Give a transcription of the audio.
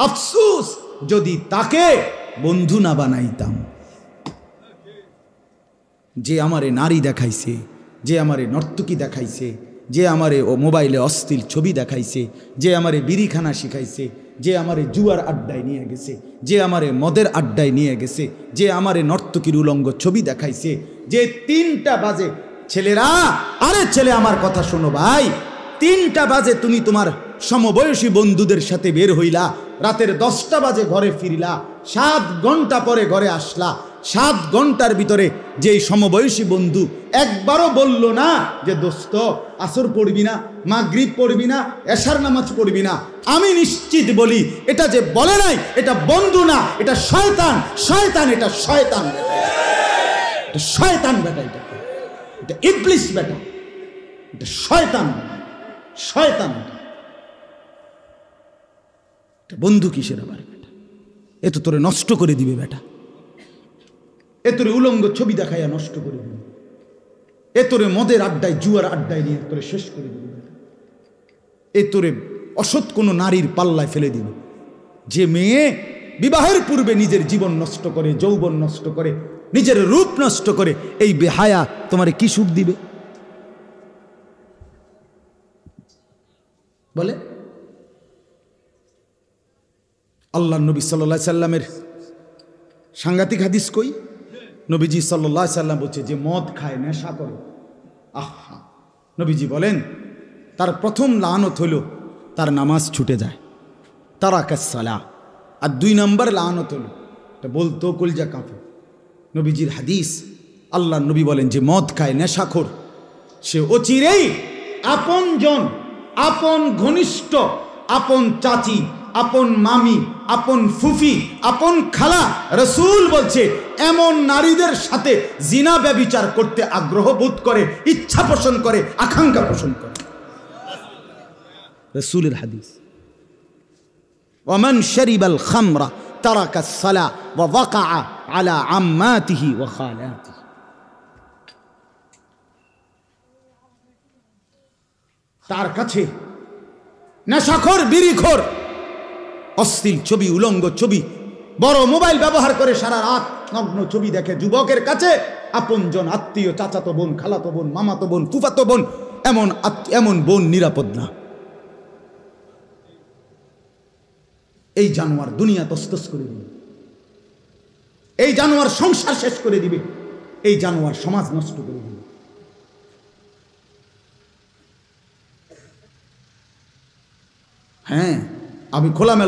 আফসোস যদি তাকে বন্ধু না বানাইতাম। যে আমারে নারী দেখাইছে, যে আমারে নর্তকী দেখাইছে, যে আমারে ও মোবাইলে অশ্লীল ছবি দেখাইছে, যে আমারে বিড়িখানা শিখাইছে, যে আমারে জুয়ার আড্ডায় নিয়ে গেছে, যে আমারে মদের আড্ডায় নিয়ে গেছে, যে আমারে নর্তকীর উলঙ্গ ছবি দেখাইছে, যে 3টা বাজে ছেলেরা, আরে ছেলে আমার কথা শোনো ভাই, 3টা বাজে তুমি তোমার সমবয়সী বন্ধুদের সাথে বের হইলা, রাতের 10টা বাজে ঘরে ফিরিলা, 7 ঘন্টা পরে ঘরে আসলা, 7 ঘন্টার ভিতরে যেই সমবয়সী বন্ধু একবারও বলল না যে দোস্ত আসর পড়বি না, মাগরিব পড়বি না, এশার নামাজ পড়বি না, আমি নিশ্চিত বলি এটা যে বলে নাই এটা বন্ধু না, এটা শয়তান। শয়তান, এটা শয়তান, এটা শয়তান বেটা, এটা ইবলিস বেটা, এটা শয়তান, শয়তান। বন্ধু কিসের আবার বেটা? এ তো তোরে নষ্ট করে দিবে বেটা, এ তোরে উলঙ্গ ছবি দেখাইয়া নষ্ট করে দিবে, এ তোরে মদের আড্ডায় জুয়ার আড্ডায় নিয়ে তোরে শেষ করে দিবে, এ তোরে অসৎ কোনো নারীর পাল্লায় ফেলে দিবে। যে মেয়ে বিবাহের পূর্বে নিজের জীবন নষ্ট করে, যৌবন নষ্ট করে, নিজের রূপ নষ্ট করে, এই বেহায়া তোমারে কি সুখ দিবে বলে? আল্লাহ নবী সাল্লাল্লাহু আলাইহি সাল্লামের সাংঘাতিক হাদিস কই? নবীজি সাল্লাল্লাহু আলাইহি সাল্লাম বলছে যে মদ খায়, নেশা করে, আহা, নবীজি বলেন তার প্রথম লানত হলো তার নামাজ ছুটে যায়, তারাকাস সালাহ। আর 2 নম্বর লানত হলো, এটা বলতো কলজা কাঁপে, নবীজির হাদিস, আল্লাহ নবী বলেন যে মদ খায়, নেশাখোর, সে অচিরেই আপনজন, আপন ঘনিষ্ঠ, আপন চাচি, আপন মামি, আপন ফুফি, আপন খালা, রাসূল বলছে এমন নারীদের সাথে জিনা ব্যভিচার করতে আগ্রহ বোধ করে, ইচ্ছা পোষণ করে, আকাঙ্ক্ষা পোষণ করে। রাসূলের হাদিস। ওয়ামান শারিবাল খামরা তারাকাস সালাহ ওয়া ওয়াকা আলা আম্মাতিহি ওয়া খালাতিহি। তার কাছে নেশাখোর, বিড়িখোর, অশ্লীল ছবি, উলঙ্গ ছবি, বড় মোবাইল ব্যবহার করে সারা রাত নগ্ন ছবি দেখে যুবকের কাছে আপনজন, আত্মীয়, চাচাতো বোন, খালাতো বোন, মামাতো বোন, ফুফাতো বোন, এমন বোন নিরাপদ না। এই জানোয়ার দুনিয়া তসতস করে দিবে, এই জানোয়ার সংসার শেষ করে দিবে, এই জানোয়ার সমাজ নষ্ট করে দিবে। হ্যাঁ, আমি খোলামেলা